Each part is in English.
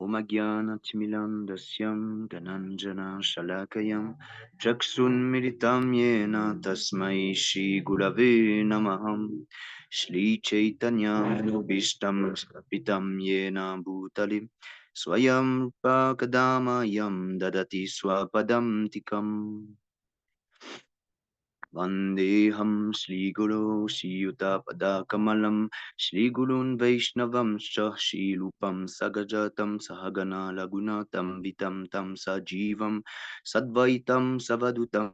Omagyanatimilandasyam Gananjana Shalakayam Chaksunmiritam Yena Tasmai Shri Gurave Namaham Shri Chaitanya Manubhishtam Stapitam Yena Bhutalim Swayam Pakadamayam Dadati Swapadam Tikam Vandeham Shri Guru Shiyuta Padakamalam Shri Gurun Vaishnavam Shri Lupam Sagajatam Sahagana Lagunatam Vitam Tam Sajivam Sadvaitam Savadutam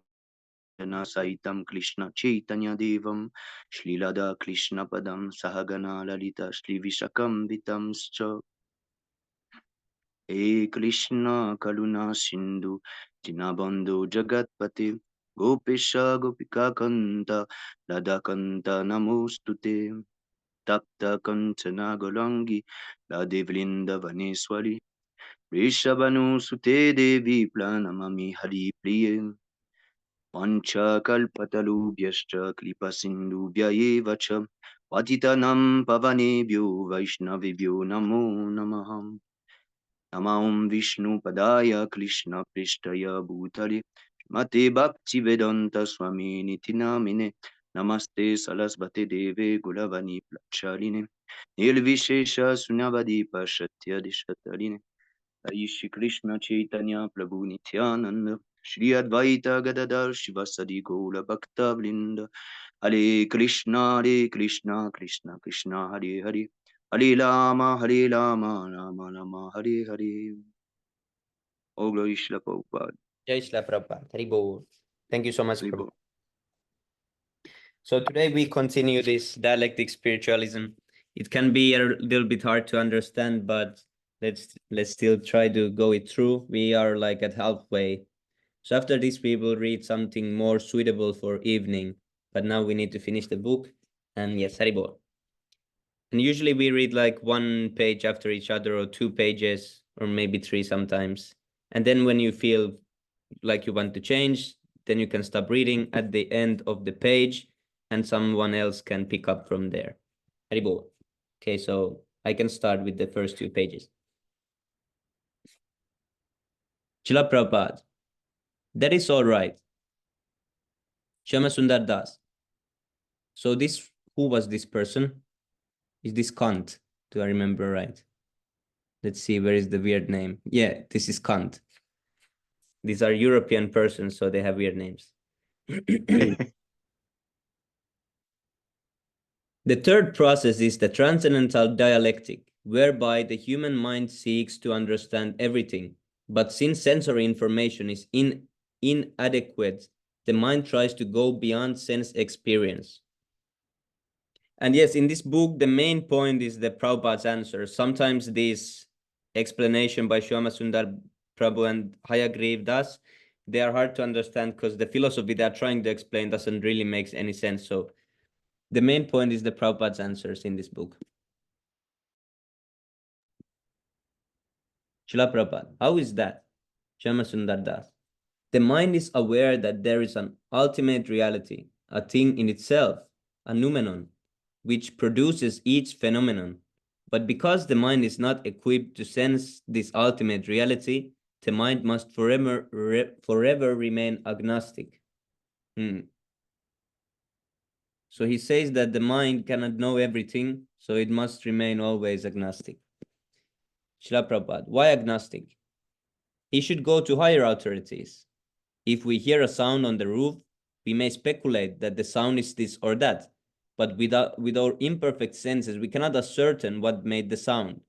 Jana Saitam Krishna Chaitanya Devam Shri Lada Krishna Padam Sahagana Lalita Shri Vishakam Vitam He Krishna Karuna Sindhu Dinabandhu Jagatpate Gopisha Gopika Kanta Radhakanta Namostute Tapta Kanchana Golangi Radevlinda Vaneswari Rishabhanu Sute Devi Planamami Hari Priye Pancha Kalpatalubhyascha Kripa Sindhubhya Evacha Patitanam Pavanebhyo Vaishnavibhyo Namo Namaham Namam Vishnu Padaya Krishna Prishtaya Bhutale Mate Bhakti Vedanta Swami Nitinamine Namaste Sarasvate Deve Gulavani Plachaline Nilvishesha Sunyavadi Pashatya Dishataline Aishi Krishna Chaitanya Prabhu Nityananda Shri Advaita Gadadar Shivasadi Gaura Bhakta Vrinda Hare Krishna Krishna Krishna Hare Hare Hare Rama Rama Rama Hare Hare. Oh, glory Shila Prabhupada. Jai Shila Prabhupada. Hari Bol. Thank you so much, Hari Prabhu. Bol. So today we continue this dialectic spiritualism. It can be a little bit hard to understand, but let's still try to go it through. We are like at halfway. So after this, we will read something more suitable for evening. But now we need to finish the book. And yes, Hari Bol. And usually we read like one page after each other, or 2 pages, or maybe 3 sometimes. And then when you feel like you want to change, then you can stop reading at the end of the page and someone else can pick up from there. Haribol. Okay, so I can start with the first 2 pages. Chila Prabhupada. That is all right. Shama Sundar Das. So this, who was this person? Is this Kant? Do I remember right? Let's see, where is the weird name? Yeah, this is Kant. These are European persons, so they have weird names. The third process is the transcendental dialectic, whereby the human mind seeks to understand everything. But since sensory information is inadequate, the mind tries to go beyond sense experience. And yes, in this book, the main point is the Prabhupada's answer. Sometimes this explanation by Shyama Sundar Prabhu and Hayagriv Das, they are hard to understand because the philosophy they are trying to explain doesn't really make any sense. So the main point is the Prabhupada's answers in this book. Srila Prabhupada, how is that? Shyama Sundar Das. The mind is aware that there is an ultimate reality, a thing in itself, a noumenon, which produces each phenomenon. But because the mind is not equipped to sense this ultimate reality, the mind must forever remain agnostic. So he says that the mind cannot know everything, so it must remain always agnostic. Srila Prabhupada, why agnostic? He should go to higher authorities. If we hear a sound on the roof, we may speculate that the sound is this or that, but with our imperfect senses, we cannot ascertain what made the sound.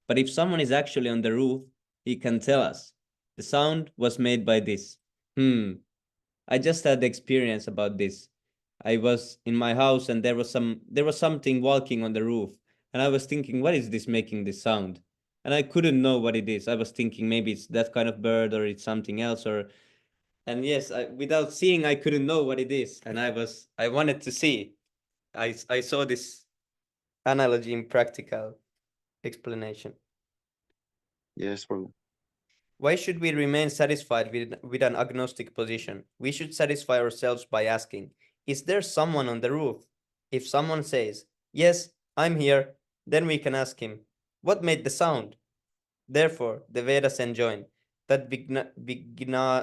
But if someone is actually on the roof, he can tell us, the sound was made by this. I just had the experience about this. I was in my house and there was something walking on the roof, and I was thinking, what is this making this sound? And I couldn't know what it is. I was thinking maybe it's that kind of bird or it's something else, and yes, without seeing, I couldn't know what it is. And I wanted to see. I saw this analogy in practical explanation. Yes, Prabhu. Why should we remain satisfied with an agnostic position? We should satisfy ourselves by asking, is there someone on the roof? If someone says, yes, I'm here, then we can ask him, what made the sound? Therefore, the Vedas enjoin that Vijnanartam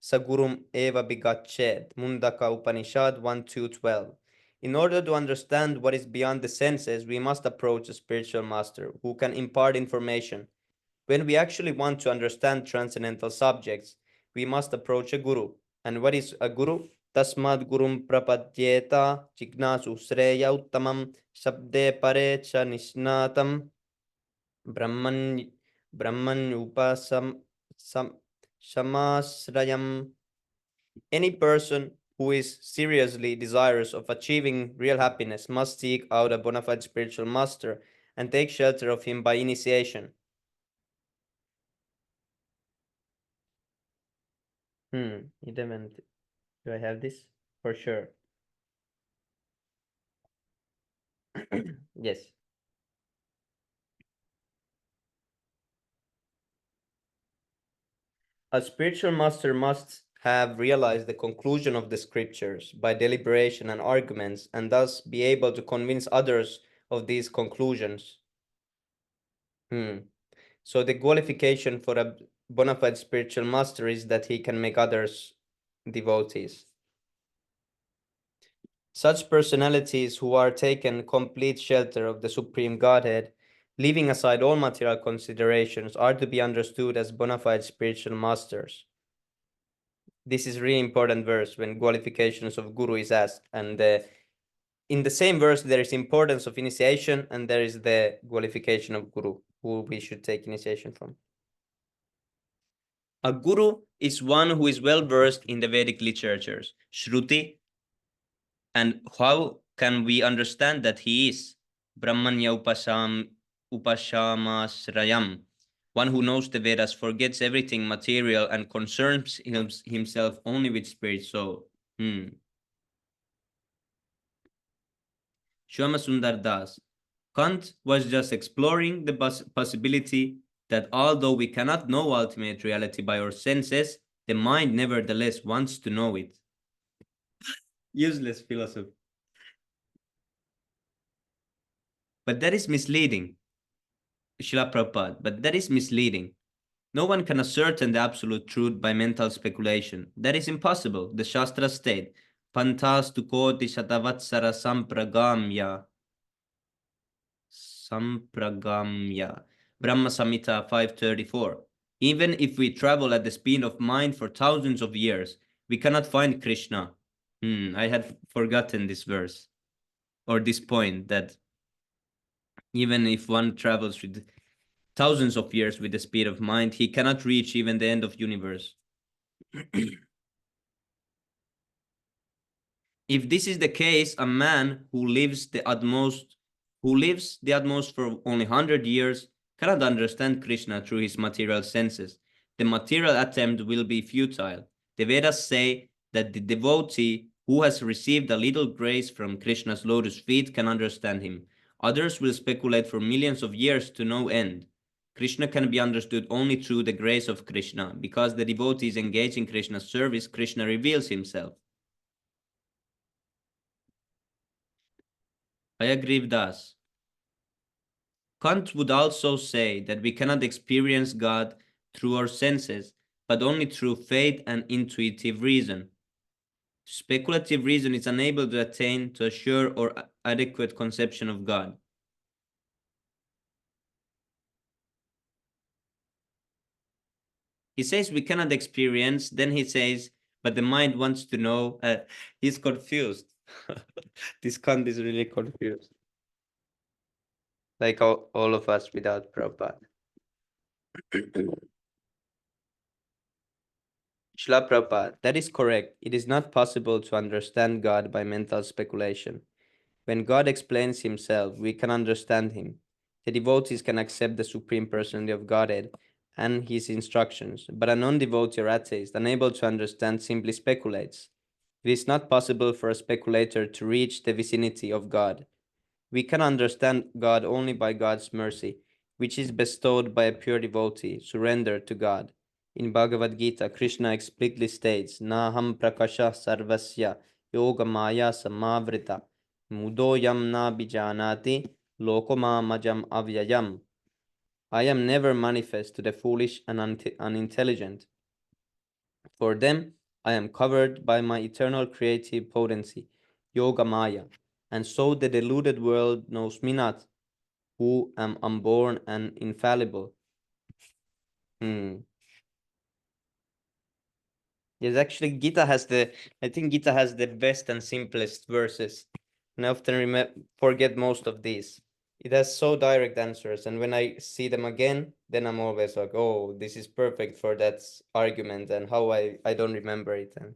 Sagurum Eva Bigached, Mundaka Upanishad 1-2-12. In order to understand what is beyond the senses, we must approach a spiritual master who can impart information. When we actually want to understand transcendental subjects, we must approach a guru. And what is a guru? Tasmad gurum prapadyeta jignasu sreya uttamam sabde pare cha nisnatam brahman brahman upasam sam shamasrayam. Any person who is seriously desirous of achieving real happiness must seek out a bona fide spiritual master and take shelter of him by initiation. Element. Do I have this? For sure. Yes. A spiritual master must have realized the conclusion of the scriptures by deliberation and arguments, and thus be able to convince others of these conclusions. So the qualification for a bona fide spiritual master is that he can make others devotees. Such personalities who are taken complete shelter of the Supreme Godhead, leaving aside all material considerations, are to be understood as bona fide spiritual masters. This is really important verse when qualifications of guru is asked, and in the same verse there is importance of initiation and there is the qualification of guru who we should take initiation from. A guru is one who is well versed in the Vedic literatures, Shruti. And how can we understand that he is? Brahmanya upashamasrayam. One who knows the Vedas forgets everything material and concerns himself only with spirit. So, Shama Sundar Das. Kant was just exploring the possibility that although we cannot know ultimate reality by our senses, the mind nevertheless wants to know it. Useless philosophy. But that is misleading. Srila Prabhupada, but that is misleading. No one can ascertain the absolute truth by mental speculation. That is impossible. The Shastras state, Pantastu koti shatavatsara sampragamya. Brahma Samhita 534. Even if we travel at the speed of mind for thousands of years, we cannot find Krishna. I had forgotten this verse, or this point, that even if one travels with thousands of years with the speed of mind, he cannot reach even the end of universe. If this is the case, a man who lives the utmost for only 100 years cannot understand Krishna through his material senses. The material attempt will be futile. The Vedas say that the devotee who has received a little grace from Krishna's lotus feet can understand him. Others will speculate for millions of years to no end. Krishna can be understood only through the grace of Krishna. Because the devotee is engaged in Krishna's service, Krishna reveals himself. I agree with us. Kant would also say that we cannot experience God through our senses, but only through faith and intuitive reason. Speculative reason is unable to attain to a sure or adequate conception of God. He says we cannot experience, then he says, but the mind wants to know. He's confused. This Kant is really confused. Like all of us without Prabhupada. Srila Prabhupada, that is correct. It is not possible to understand God by mental speculation. When God explains himself, we can understand him. The devotees can accept the Supreme Personality of Godhead and his instructions, but a non-devotee or atheist, unable to understand, simply speculates. It is not possible for a speculator to reach the vicinity of God. We can understand God only by God's mercy, which is bestowed by a pure devotee, surrendered to God. In Bhagavad Gita, Krishna explicitly states, Naham prakasha sarvasya yoga maya samavrita mudoyam na bijanati lokoma majam avyayam. I am never manifest to the foolish and unintelligent. For them, I am covered by my eternal creative potency, Yoga Maya, and so the deluded world knows me not, who am unborn and infallible. Hmm. Yes, actually, I think Gita has the best and simplest verses. And I often forget most of these. It has so direct answers, and when I see them again, then I'm always like, oh, this is perfect for that argument, and how I don't remember it. And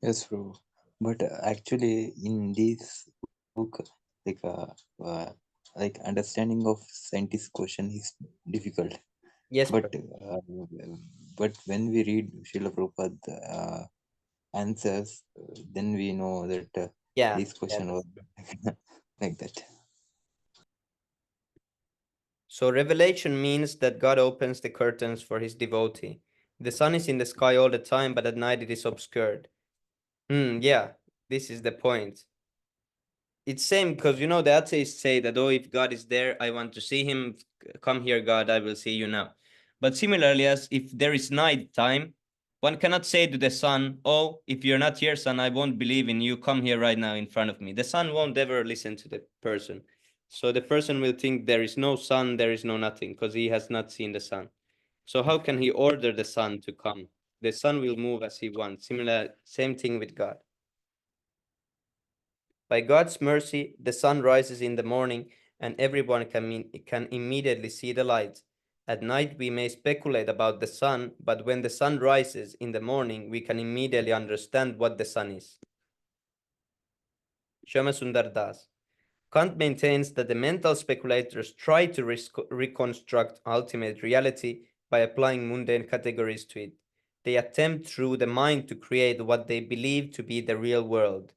Yes, bro. But actually, in this book, like uh, uh, like understanding of scientist question is difficult. yes, But when we read Srila Prabhupada answers, then we know that yeah, this yeah, question was that's true. like that. So revelation means that God opens the curtains for his devotee. The sun is in the sky all the time, but at night it is obscured. Yeah, this is the point. It's same because the atheists say that, oh, if God is there, I want to see him. Come here, God, I will see you now. But similarly, as if there is night time, one cannot say to the sun, oh, if you're not here, son, I won't believe in you. Come here right now in front of me. The sun won't ever listen to the person. So the person will think there is no sun, there is no nothing, because he has not seen the sun. So how can he order the sun to come? The sun will move as he wants. Same thing with God. By God's mercy, the sun rises in the morning and everyone can immediately see the light. At night, we may speculate about the sun, but when the sun rises in the morning, we can immediately understand what the sun is. Shama Sundar Das. Kant maintains that the mental speculators try to reconstruct ultimate reality by applying mundane categories to it. They attempt through the mind to create what they believe to be the real world.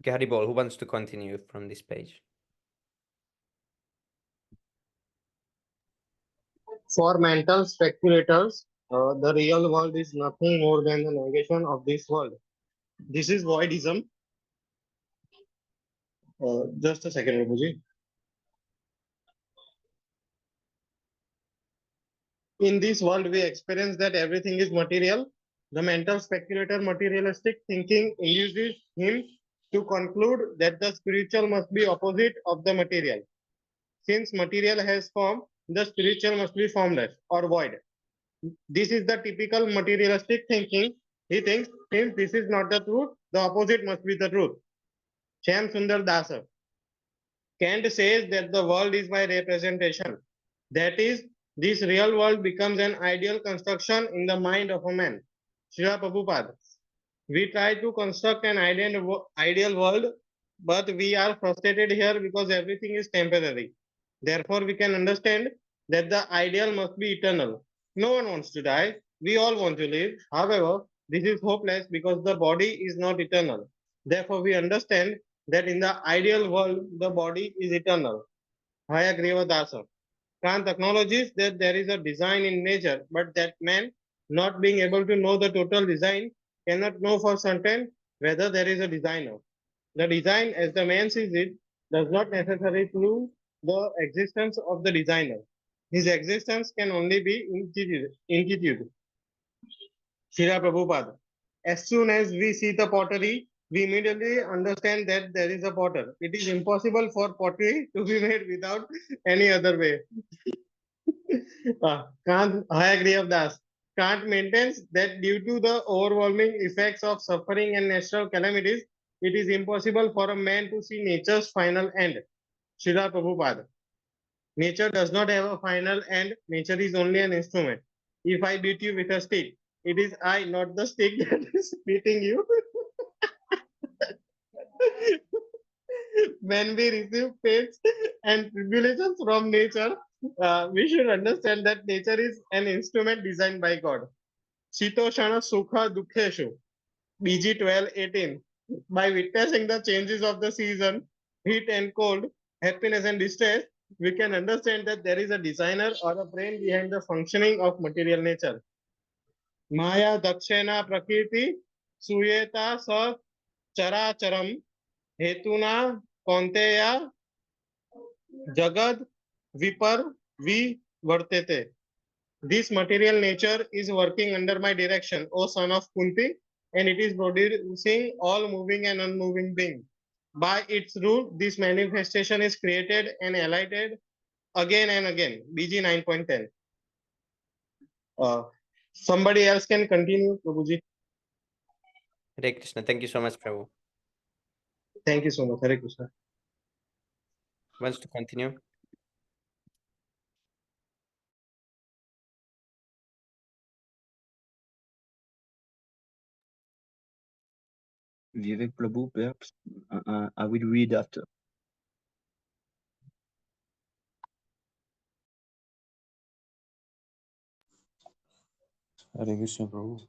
Garibol, who wants to continue from this page? For mental speculators, the real world is nothing more than the negation of this world. This is voidism. Just a second, Rupuji. In this world, we experience that everything is material. The mental speculator materialistic thinking induces him to conclude that the spiritual must be opposite of the material. Since material has form, the spiritual must be formless or void. This is the typical materialistic thinking. He thinks since this is not the truth, the opposite must be the truth. Shyam Sundar Dasa. Kant says that the world is by representation. That is, this real world becomes an ideal construction in the mind of a man. Srila Prabhupada. We try to construct an ideal world, but we are frustrated here because everything is temporary. Therefore, we can understand that the ideal must be eternal. No one wants to die. We all want to live. However, this is hopeless because the body is not eternal. Therefore, we understand that in the ideal world, the body is eternal. Hayagriva Dasa. Kant acknowledges that there is a design in nature, but that man, not being able to know the total design, cannot know for certain whether there is a designer. The design, as the man sees it, does not necessarily prove the existence of the designer. His existence can only be intuitive. Srila Prabhupada. As soon as we see the pottery, we immediately understand that there is a potter. It is impossible for pottery to be made without any other way. I agree of that. Kant maintains that due to the overwhelming effects of suffering and natural calamities, it is impossible for a man to see nature's final end. Srila Prabhupada. Nature does not have a final end. Nature is only an instrument. If I beat you with a stick, it is I, not the stick, that is beating you. When we receive pains and tribulations from nature, we should understand that nature is an instrument designed by God. Shitoshana Sukha Dukheshu, BG 12:18. By witnessing the changes of the season, heat and cold, happiness and distress, we can understand that there is a designer or a brain behind the functioning of material nature. Maya dakshena prakriti suyeta sa characharam hetuna konteya jagad vipar vivartete. This material nature is working under my direction, O son of Kunti, and it is producing all moving and unmoving beings. By its rule, this manifestation is created and alighted again and again. BG 9.10. Somebody else can continue, Prabhuji. Hare Krishna. Thank you so much, Prabhu. Thank you so much. Hare Krishna. Wants to continue? Vivek Prabhu, perhaps I will read after. Hare Krishna Prabhu.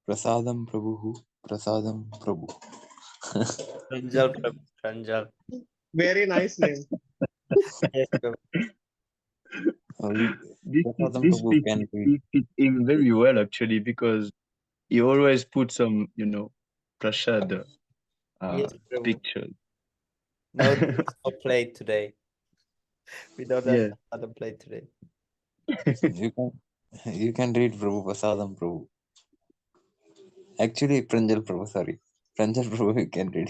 Prasadam Prabhu. Prasadam Prabhu. Pranjal, Prabhu. Pranjal. Very nice name. Yes, Prabhu. Prasadam Prabhu can read. This fits him very well actually because he always puts some, prasad Yes, Prabhu. pictures. No, no plate today. We don't have Yeah. other plate today. You can read Prabhu. Prasadam Prabhu. Actually, Pranjal Prabhu, sorry. Pranjal Prabhu, you can read.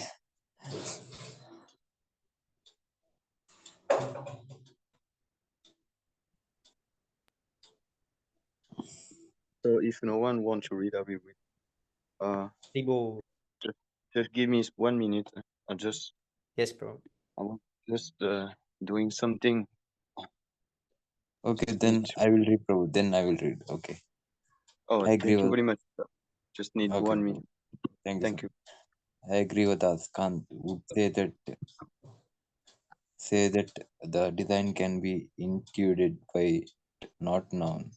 So if no one wants to read, I will read. Prabhu. Just give me 1 minute. Yes, Prabhu. I'm just doing something. Okay, then I will read Prabhu. Then I will read. Okay. Oh, I agree thank you with. very much. Just need Okay, 1 Prabhu. minute. Thank you. Thank Sir. you. I agree with us. Kant would say that the design can be intuited by not known.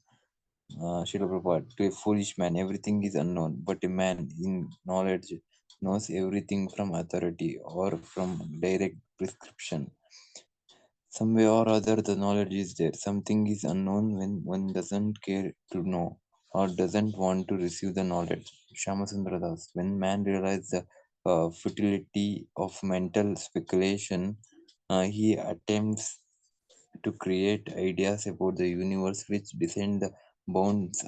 Srila Prabhupada, to a foolish man, everything is unknown, but a man in knowledge knows everything from authority or from direct prescription. Some way or other, the knowledge is there. Something is unknown when one doesn't care to know or doesn't want to receive the knowledge. Shamasundara Das, when man realizes the futility of mental speculation, he attempts to create ideas about the universe which descend the bounds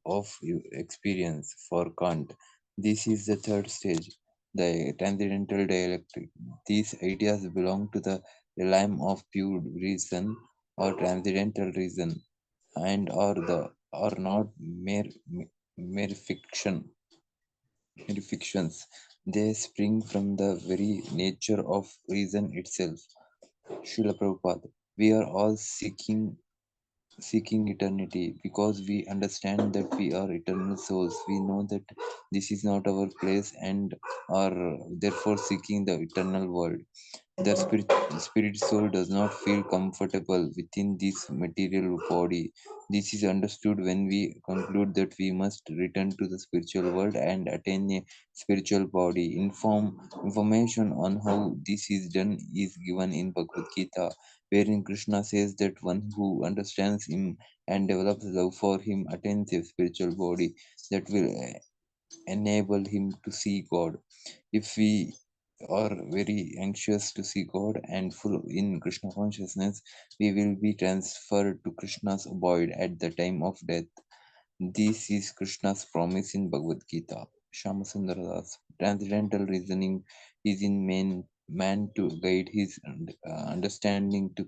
of experience. For Kant, this is the third stage, the transcendental dialectic. These ideas belong to the realm of pure reason or transcendental reason, and are not mere fictions. They spring from the very nature of reason itself. Srila Prabhupada, we are all seeking eternity because we understand that we are eternal souls. We know that this is not our place and are therefore seeking the eternal world. The spirit soul does not feel comfortable within this material body. This is understood when we conclude that we must return to the spiritual world and attain a spiritual body. Information on how this is done is given in Bhagavad Gita, wherein Krishna says that one who understands him and develops love for him attains a spiritual body that will enable him to see God. If we are very anxious to see God and full in Krishna consciousness, we will be transferred to Krishna's abode at the time of death. This is Krishna's promise in Bhagavad Gita. Shamasundara Das. Transcendental reasoning is in man to guide his understanding to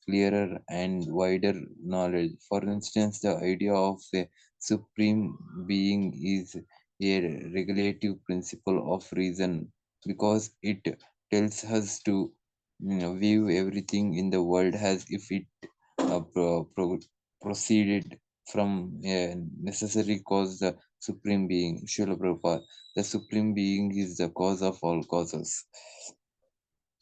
clearer and wider knowledge. For instance, the idea of a supreme being is a regulative principle of reason because it tells us to view everything in the world as if it proceeded from a necessary cause, the supreme being. Srila Prabhupada, the supreme being is the cause of all causes.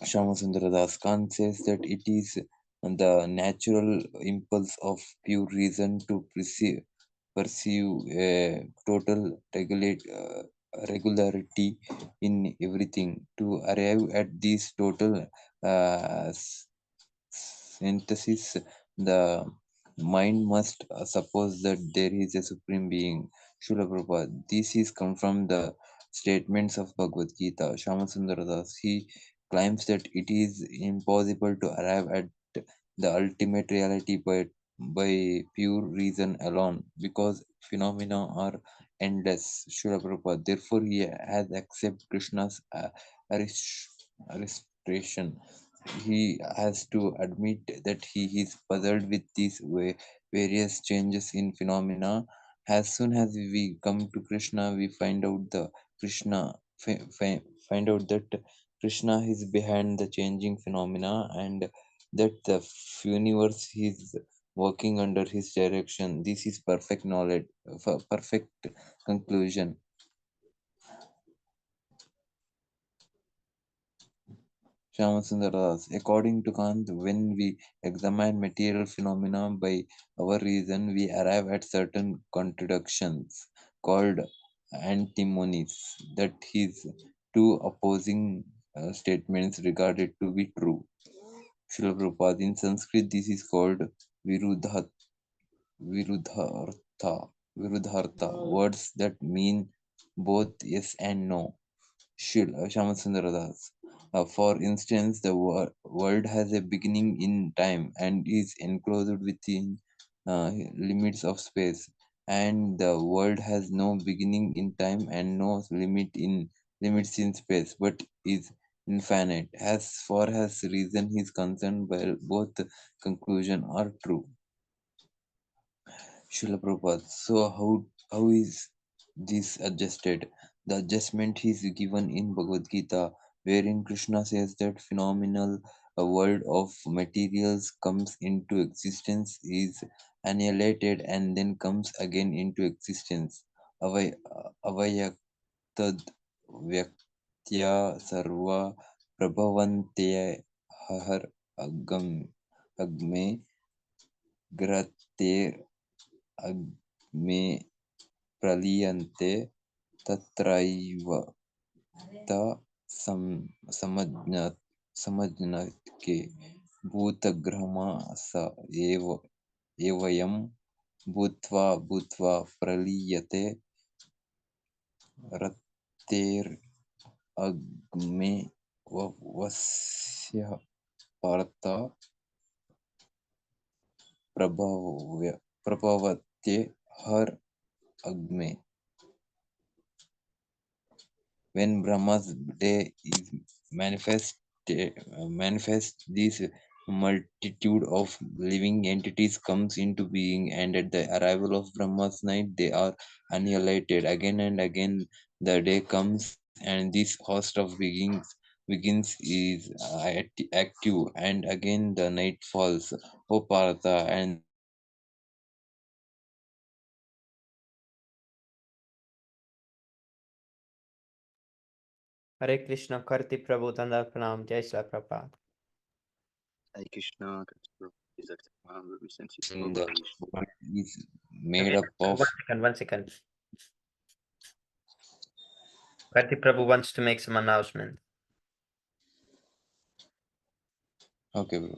Shamasundara Das Khan says that it is the natural impulse of pure reason to pursue a total regularity in everything. To arrive at this total synthesis, the mind must suppose that there is a supreme being. Srila Prabhupada. This is come from the statements of Bhagavad Gita. Shyamasundara Das, he claims that it is impossible to arrive at the ultimate reality by pure reason alone, because phenomena are endless. Srila Prabhupada. Therefore, he has accepted Krishna's arrestation. He has to admit that he is puzzled with these various changes in phenomena. As soon as we come to Krishna, we find out the Krishna find out that Krishna is behind the changing phenomena, and that the universe is working under his direction. This is perfect knowledge, perfect conclusion. Shyamasundar. According to Kant, when we examine material phenomena by our reason, we arrive at certain contradictions called antinomies, that is, two opposing statements regarded to be true. Srila Prabhupada, in Sanskrit, this is called virudha, virudhartha, virudhartha, words that mean both yes and no. Shyamasundara Das. For instance, the world has a beginning in time and is enclosed within limits of space, and the world has no beginning in time and no limits in space, but is infinite. As far as reason is concerned, well, both conclusion are true. Srila Prabhupada. So how is this adjusted? The adjustment is given in Bhagavad Gita, wherein Krishna says that phenomenal a world of materials comes into existence, is annihilated, and then comes again into existence. Avay, avayaktad vyaktya sarva prabhavante har agme grater agme प्रलीयन्ते तत्रैव त समज्ञके भूतग्रहमास एवयं भूत्वा भूत्वा प्रलीयते रत्तेर्अग्मे वस्य पार्थ प्रभवत्ये हर अग्मे. When Brahma's day is manifest, this multitude of living entities comes into being, and at the arrival of Brahma's night, they are annihilated. Again and again, the day comes, and this host of begins is active, and again the night falls. O Partha, and then the world begins again. Hare Krishna, Karti Prabhu, Tanda Pranam, Jai Shri Prabhupada. Hare Krishna, Krishna, please accept my humble obeisances for And the Gaurish. world is made up of. One second. Karti Prabhu wants to make some announcement. Okay, bro.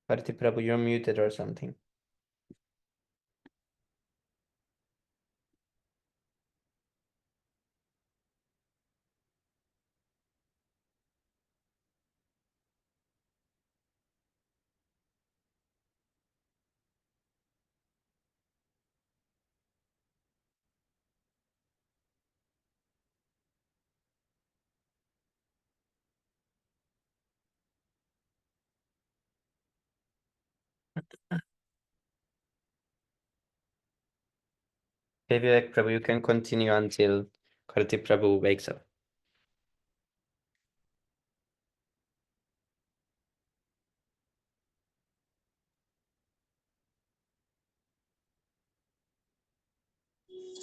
Karti Prabhu, you're muted or something. Vivek Prabhu, you can continue until Karti Prabhu wakes up.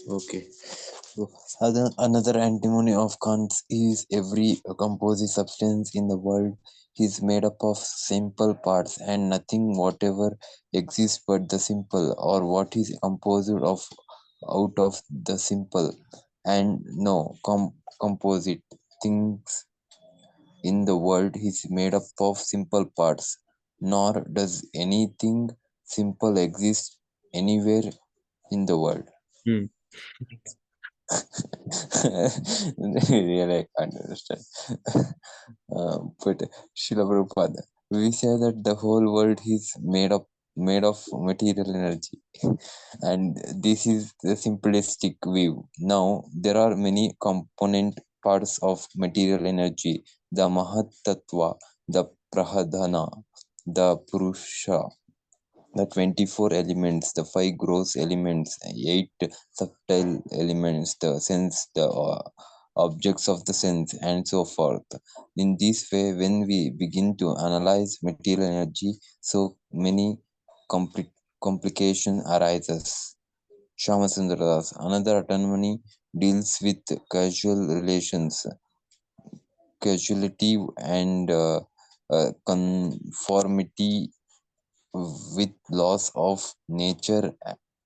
Okay. So another antinomy of Kant's is every composite substance in the world is made up of simple parts, and nothing whatever exists but the simple, or what is composed of out of the simple, and no composite things in the world is made up of simple parts, nor does anything simple exist anywhere in the world. Hmm. Really, I can't understand. But Srila Prabhupada, we say that the whole world is made of material energy, and this is the simplistic view. Now there are many component parts of material energy: the Mahat Tattva, the Prahadhana, the Purusha, the 24 elements, the 5 gross elements, 8 subtle elements, the sense, the objects of the sense, and so forth. In this way, when we begin to analyze material energy, so many complications arises. Shyamasundaradas. Another autonomy deals with causal relations, causality, and conformity with laws of nature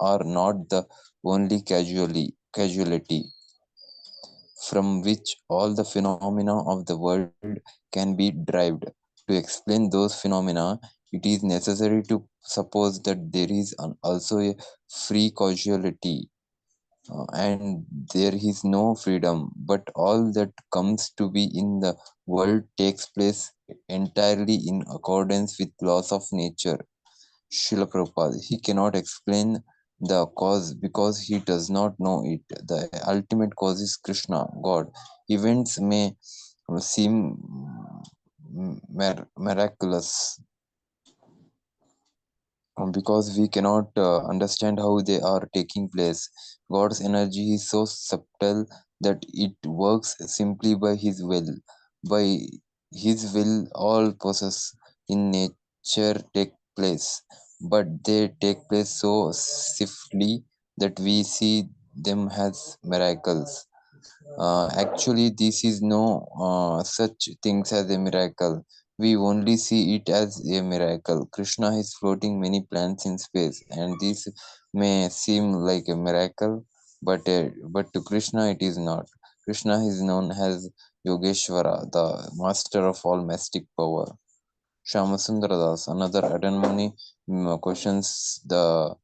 are not the only causality from which all the phenomena of the world can be derived. To explain those phenomena, it is necessary to suppose that there is also a free causality, and there is no freedom, but all that comes to be in the world takes place entirely in accordance with laws of nature. Srila Prabhupada. He cannot explain the cause because he does not know it. The ultimate cause is Krishna, God. Events may seem miraculous because we cannot understand how they are taking place. God's energy is so subtle that it works simply by His will. By His will, all processes in nature take place, but they take place so swiftly that we see them as miracles. Actually, this is no such things as a miracle. We only see it as a miracle. Krishna is floating many planets in space, and this may seem like a miracle, but to Krishna it is not. Krishna is known as Yogeshwara, the master of all mystic power. Shyamasundara Das, another Adanmuni, questions the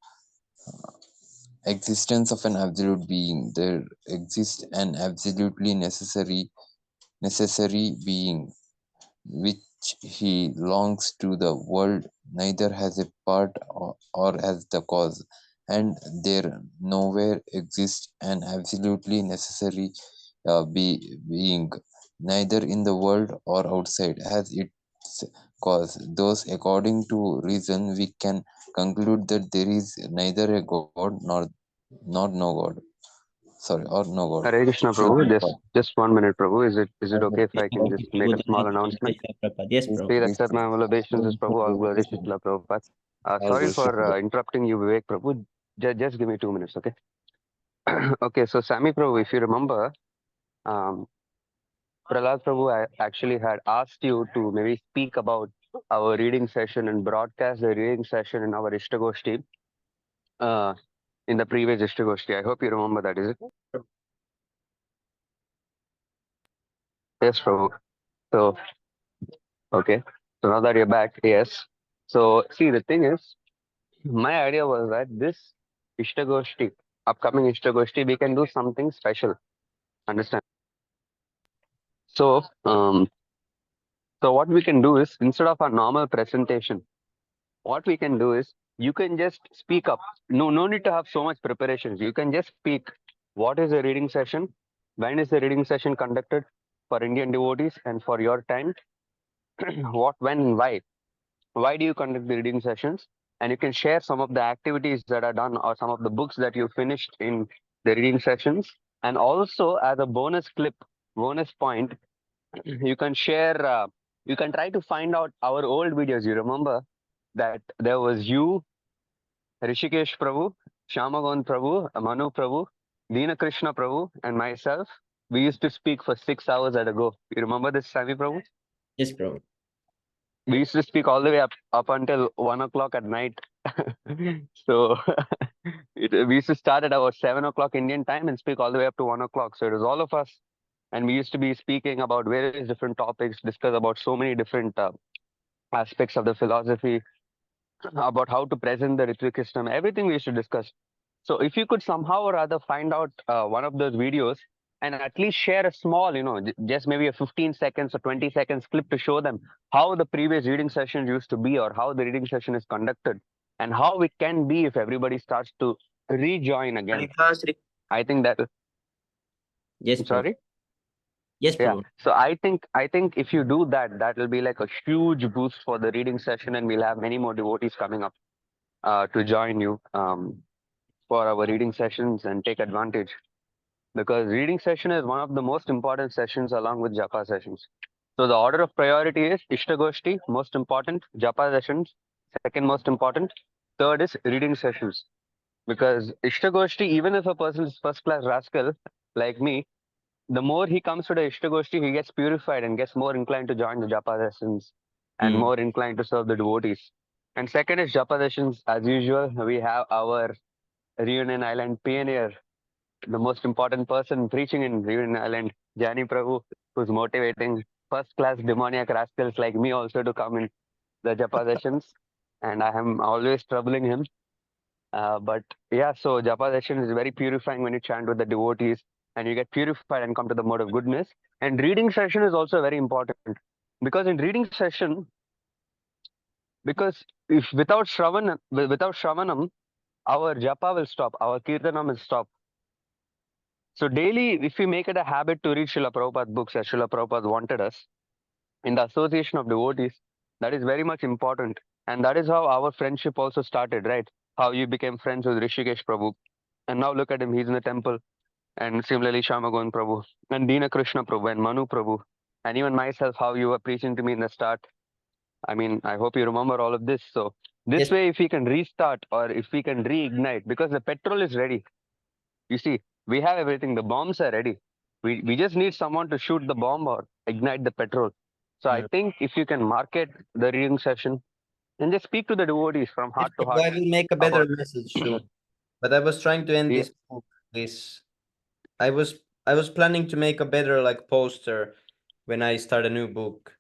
existence of an absolute being. There exists an absolutely necessary being, which he longs to the world, neither has a part or as the cause, and there nowhere exists an absolutely necessary being, neither in the world or outside, has its cause. Thus, according to reason, we can conclude that there is neither a God nor no God. Sorry, or no God. Hare Krishna, Srila Prabhu. Prabhupada. Just 1 minute, Prabhu. Is it okay if Yes, I can just make a small announcement? Prabhupada. Yes, Please, Prabhupada. Please please, accept my humble obeisances, Prabhu. All glories to Srila Prabhupada. all Sorry good. for interrupting you, Vivek, Prabhu. Just give me 2 minutes, okay? Okay, so Sami Prabhu, if you remember, um, Prahlad Prabhu actually had asked you to maybe speak about our reading session and broadcast the reading session in our Ishtagoshti uh, in the previous Ishtagoshti. I hope you remember that, is it? Yes, Prabhu. So, okay. So now that you're back, yes. So, see, the thing is, my idea was that this Ishtagoshti, upcoming Ishtagoshti, we can do something special. Understand? So, so what we can do is instead of a normal presentation, what we can do is you can just speak up. No need to have so much preparations. You can just speak. What is a reading session? When is the reading session conducted for Indian devotees and for your time? What, when, and why? Why do you conduct the reading sessions? And you can share some of the activities that are done or some of the books that you finished in the reading sessions. And also, as a bonus clip, bonus point, you can share, you can try to find out our old videos. You remember that there was you, Rishikesh Prabhu, Shamagon Prabhu, Manu Prabhu, Dina Krishna Prabhu and myself, we used to speak for 6 hours at a go. You remember this, Sami Prabhu? Yes, bro. We used to speak all the way up until 1 o'clock at night. So we used to start at about 7 o'clock Indian time and speak all the way up to 1 o'clock. So it was all of us, and we used to be speaking about various different topics, discuss about so many different aspects of the philosophy, about how to present the Ritvik system, everything we used to discuss. So if you could somehow or other find out one of those videos and at least share a small, just maybe a 15 seconds or 20 seconds clip to show them how the previous reading session used to be or how the reading session is conducted and how it can be if everybody starts to rejoin again. I think that, Yes, I'm bro. sorry. Yes, Yeah. bro. So I think if you do that, that will be like a huge boost for the reading session, and we'll have many more devotees coming up to join you for our reading sessions and take advantage. Because reading session is one of the most important sessions along with japa sessions. So the order of priority is Ishtagoshti, most important, japa sessions, second most important, third is reading sessions. Because Ishtagoshti, even if a person is first class rascal like me, the more he comes to the Ishtagoshti, he gets purified and gets more inclined to join the japa sessions and more inclined to serve the devotees. And second is japa sessions. As usual, we have our Reunion Island pioneer, the most important person preaching in Reunion Island, Jani Prabhu, who's motivating first class demoniac rascals like me also to come in the japa sessions. And I am always troubling him. But yeah, so japa session is very purifying when you chant with the devotees and you get purified and come to the mode of goodness. And reading session is also very important because in reading session, because if without Shravanam, our japa will stop, our kirtanam will stop. So daily, if we make it a habit to read Srila Prabhupada books as Srila Prabhupada wanted us, in the association of devotees, that is very much important. And that is how our friendship also started, right? How you became friends with Rishikesh Prabhu. And now look at him, he's in the temple. And similarly, Shamagon Prabhu, and Dina Krishna Prabhu, and Manu Prabhu, and even myself, how you were preaching to me in the start. I mean, I hope you remember all of this. So this Yes. way, if we can restart or if we can reignite, because the petrol is ready. You see, we have everything. The bombs are ready. We just need someone to shoot the bomb or ignite the petrol. So I think if you can market the reading session and just speak to the devotees from Yes, heart to bro, heart I will make a better about message soon. But I was trying to end yeah, this book. I was planning to make a better like poster when I start a new book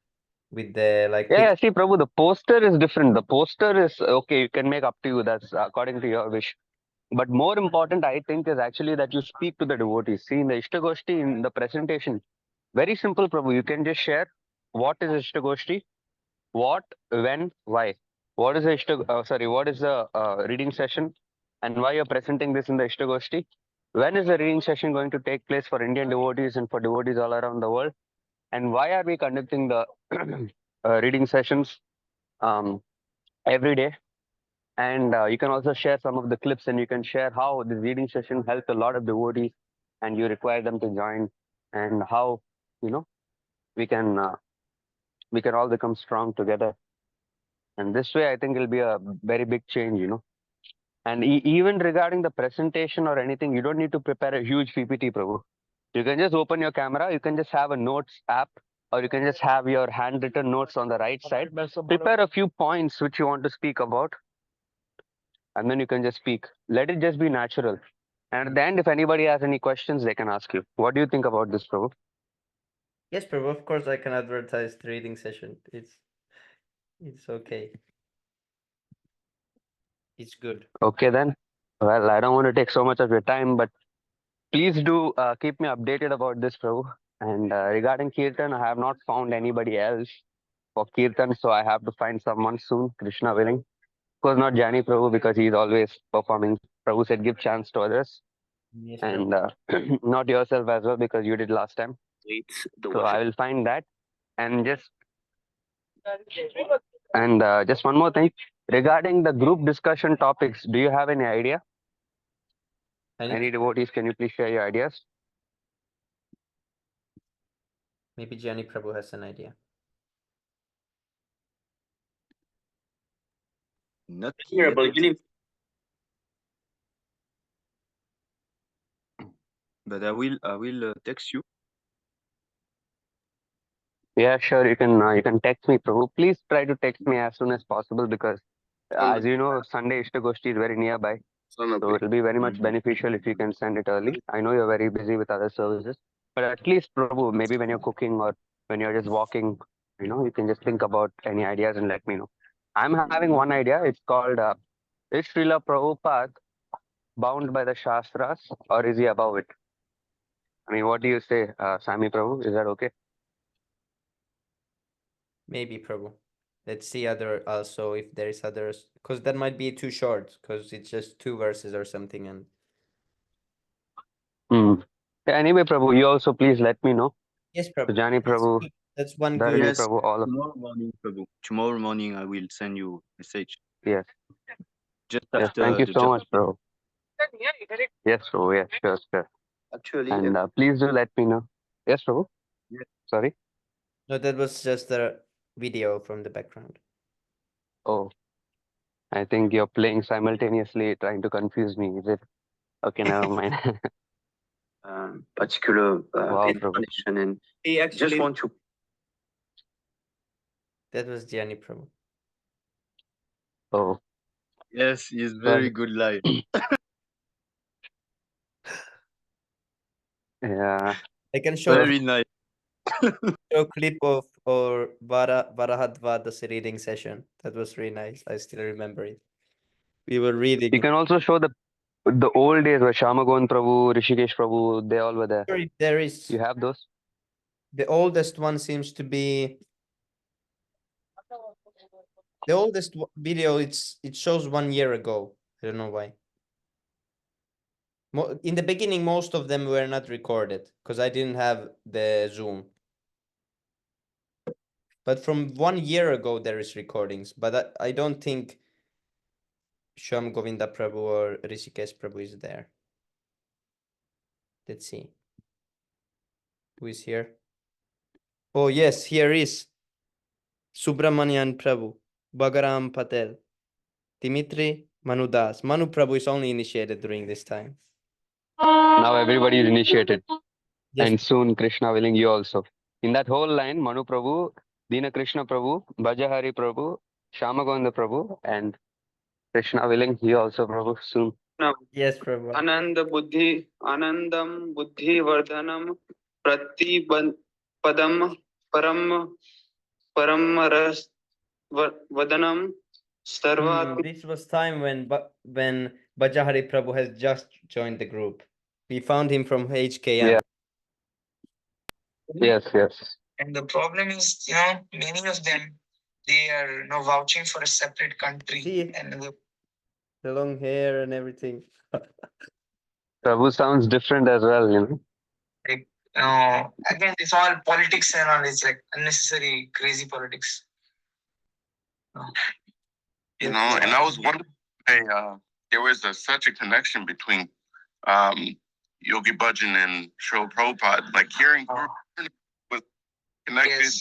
with the like yeah. picture. See, Prabhu, the poster is different. The poster is okay. You can make up to you. That's according to your wish. But more important, I think, is actually that you speak to the devotees. See, in the Ishtagoshti, in the presentation, very simple, Prabhu. You can just share what is Ishtagoshti, what, when, why. What is the what is the reading session, and why you're presenting this in the Ishtagoshti? When is the reading session going to take place for Indian devotees and for devotees all around the world? And why are we conducting the reading sessions um, every day? And you can also share some of the clips, and you can share how the reading session helped a lot of devotees, and you require them to join, and how you know we can all become strong together. And this way, I think it'll be a very big change. And even regarding the presentation or anything, you don't need to prepare a huge PPT, Prabhu. You can just open your camera, you can just have a notes app, or you can just have your handwritten notes on the right side. Prepare a few points which you want to speak about, and then you can just speak. Let it just be natural. And at the end, if anybody has any questions, they can ask you. What do you think about this, Prabhu? Yes, bro, of course I can advertise the reading session. It's okay. It's good. Okay, then. Well, I don't want to take so much of your time, but please do keep me updated about this, Prabhu. And regarding Kirtan, I have not found anybody else for Kirtan, so I have to find someone soon, Krishna willing. Of course, not Jani Prabhu, because he's always performing. Prabhu said give chance to others. Yes, bro. And not yourself as well, because you did last time. So I will find that. And just one more thing. Regarding the group discussion topics, do you have any idea? Any devotees, can you please share your ideas? Maybe Gianni Prabhu has an idea. Not yet. but I will text you. Yeah, sure. You can text me, Prabhu. Please try to text me as soon as possible because, as you know, Sunday Ishtagoshti is very nearby. So it'll be very much beneficial if you can send it early. I know you're very busy with other services, but at least, Prabhu, maybe when you're cooking or when you're just walking, you can just think about any ideas and let me know. I'm having one idea. It's called is Srila Prabhupada bound by the Shastras or is he above it? I mean, what do you say, Sami Prabhu? Is that okay? Maybe, Prabhu. Let's see other also if there is others, because that might be too short, because it's just 2 verses or something. And Hmm. Yeah, anyway, Prabhu, you also please let me know. yes, Prabhu. Sujani That's Prabhu, good. That's one Dharani good. Yes, Prabhu, all of tomorrow morning, Prabhu. Tomorrow morning, I will send you message yes. just Yes, thank after you the so job. much, Prabhu. Yes, Prabhu, yes, sure, sure. Actually, And please do let me know. Yes, Prabhu. yes. Sorry. No, that was just a video from the background. Oh, I think you're playing simultaneously, trying to confuse me. Is it? Okay, never mind. Particular Wow, Prabhu. information, and he just want to. That was Gianni Prabhu. Oh, Yes, he's well, very good live. yeah. I can show So, Very nice. show clip of our Varahadvadas reading session. That was really nice. I still remember it. We were reading. you can also show the old days where Shamagon Prabhu, Rishikesh Prabhu, they all were there. Sure, if there is You have those? the oldest one seems to be the oldest video. It shows 1 year ago. I don't know why. In the beginning, most of them were not recorded because I didn't have the Zoom. But from 1 year ago, there is recordings. But I don't think Sham Govinda Prabhu or Rishikesh Prabhu is there. Let's see. Who is here? Oh, yes, here is Subramanian Prabhu, Bagaram Patel, Dimitri Manudas. Manu Prabhu is only initiated during this time. Now everybody is initiated. Yes. And soon Krishna willing you also. In that whole line, Manu Prabhu, Dina Krishna Prabhu, Bhajahari Prabhu, Shamagonda Prabhu, and Krishna willing you also Prabhu soon. Yes, Prabhu. Anandam Buddhi Vardhanam Pratibandam Paramaras Vadanam Sarvat. This was time when Bajahari Prabhu has just joined the group. We found him from HKM. Yeah. Yes, yes. And the problem is, many of them, they are vouching for a separate country. See? And The long hair and everything. Prabhu sounds different as well, again, it's all politics and all. It's like unnecessary, crazy politics. And I was wondering, there was such a connection between Yogi Bhajan and Srila Prabhupada. Like hearing was connected.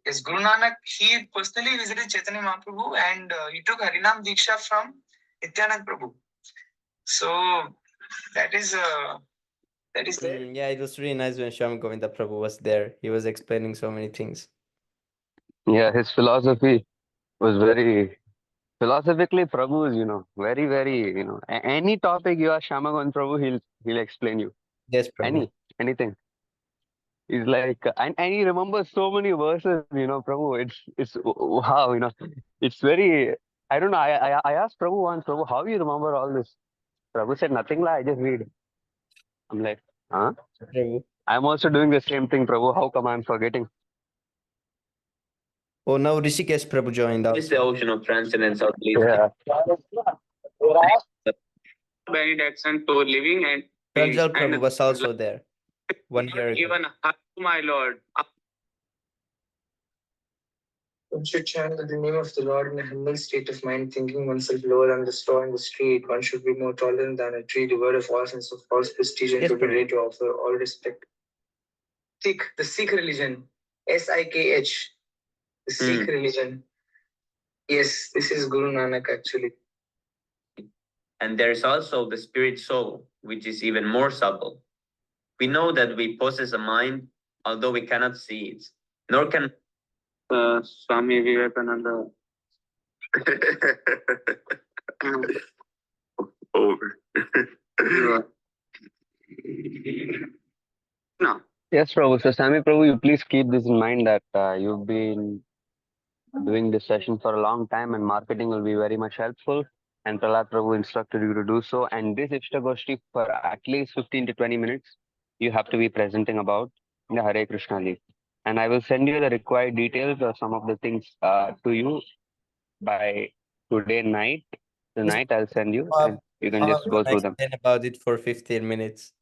Yes, Guru Nanak, he personally visited Chaitanya Mahaprabhu and he took Harinam Diksha from Nityanand Prabhu. So that is there. Yeah, it was really nice when Sham Govinda Prabhu was there. He was explaining so many things. Yeah, his philosophy was very philosophically Prabhu is, very, very, any topic you ask Shamagon Prabhu, he'll explain you. Yes, Prabhu. Anything. He's like, and he remembers so many verses, Prabhu. It's wow, it's very. I don't know. I asked Prabhu once, Prabhu, how you remember all this? Prabhu said nothing, I just read. I'm like, huh? Prabhu. I'm also doing the same thing, Prabhu. How come I'm forgetting? Oh, now Rishikesh Prabhu joined us. It's the ocean of transcendence of belief. Yeah. Benediction to living and Pranjal Prabhu was also there 1 year ago. even my Lord. One should chant the name of the Lord in a humble state of mind, thinking oneself lower than the straw in the street. One should be more tolerant than a tree, devoid of all sense of false prestige, and Yes, should be Prabhu. ready to offer all respect. The Sikh religion, Sikh, the Sikh religion. Yes, this is Guru Nanak actually. And there is also the spirit soul, which is even more subtle. We know that we possess a mind, although we cannot see it, nor can Swami Vivekananda. Over. No. Yes, Prabhu. So, Sami Prabhu, you please keep this in mind that you've been doing this session for a long time and marketing will be very much helpful. And Prahlad Prabhu instructed you to do so. And this Ishtagoshti for at least 15 to 20 minutes, you have to be presenting about the Hare Krishna Leaf. And I will send you the required details or some of the things to you by today night. Tonight, I'll send you and you can just go through them. Explain about it for 15 minutes.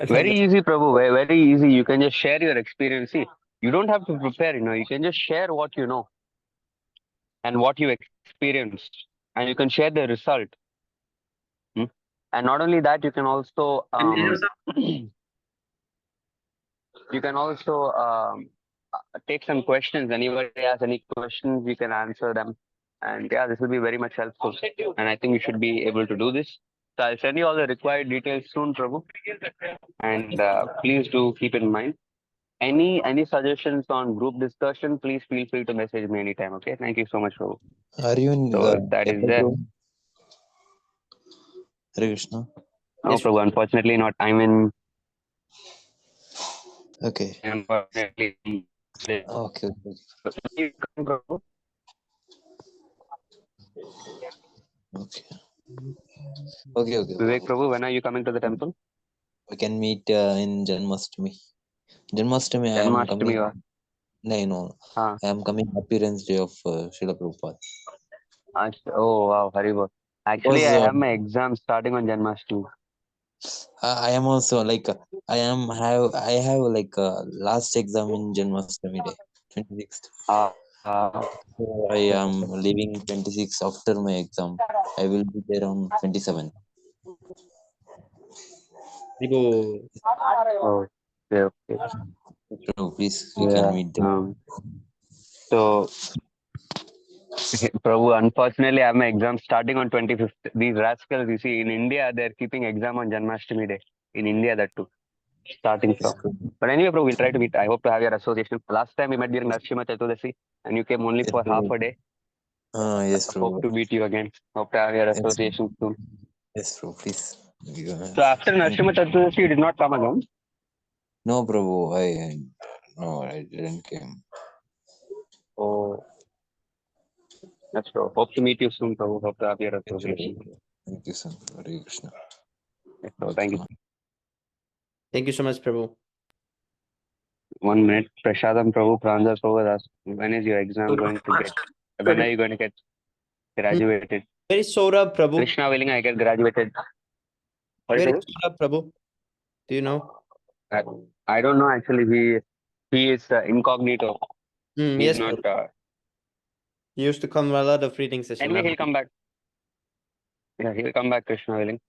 Very easy, Prabhu. Very easy. You can just share your experience. See, you don't have to prepare, you can just share what you know and what you experienced, and you can share the result. And not only that, you can also take some questions. Anybody has any questions, you can answer them. And yeah, this will be very much helpful. And I think you should be able to do this. So I'll send you all the required details soon, Prabhu. And please do keep in mind. Any suggestions on group discussion, please feel free to message me anytime. Okay. Thank you so much, Prabhu. Are you in So that is there. Hare Krishna? No, Yes. Prabhu, unfortunately not. I'm in. Okay. Unfortunately. Okay. Prabhu. Okay. Okay. Vivek Prabhu, when are you coming to the temple? We can meet in Janmashtami. Janmashtami, I am coming. Janmashtami. No. I am coming appearance day of Srila Prabhupada. Oh wow, Haribol. Actually, Because, I have my exam starting on Janmashtami. I am also like I have like last exam in Janmashtami day, 26th. So I am leaving 26th after my exam. I will be there on 27th. Oh, okay. So please, we can meet there. So, Prabhu, unfortunately, I have my exam starting on 25th. These rascals, you see, in India, they're keeping exam on Janmashtami day. In India, that too. Starting from. But anyway, Prabhu, we'll try to meet. I hope to have your association. Last time we met during Narshima Chaturdasi, and you came only for half a day. Yes, Prabhu. Hope to meet you again. Hope to have your association soon. Yes, Prabhu, please. So after Narshima Chaturdasi, you did not come again? No, Prabhu, I didn't come. Oh, that's true. Hope to meet you soon, Prabhu. Hope to have your association. Thank you, son. Hare Krishna. So, thank you. Thank you so much, Prabhu. 1 minute. Prashadam Prabhu, Pranjal Prabhu has asked, when is your exam going to get? When are you going to get graduated? Where is Saurabh, Prabhu? Krishna willing, I get graduated. Where is Saurabh, Prabhu? Do you know? I don't know actually. He is incognito. He's Yes, not. he used to come a lot of reading sessions. Anyway, he'll come back. Yeah, he'll come back, Krishna willing.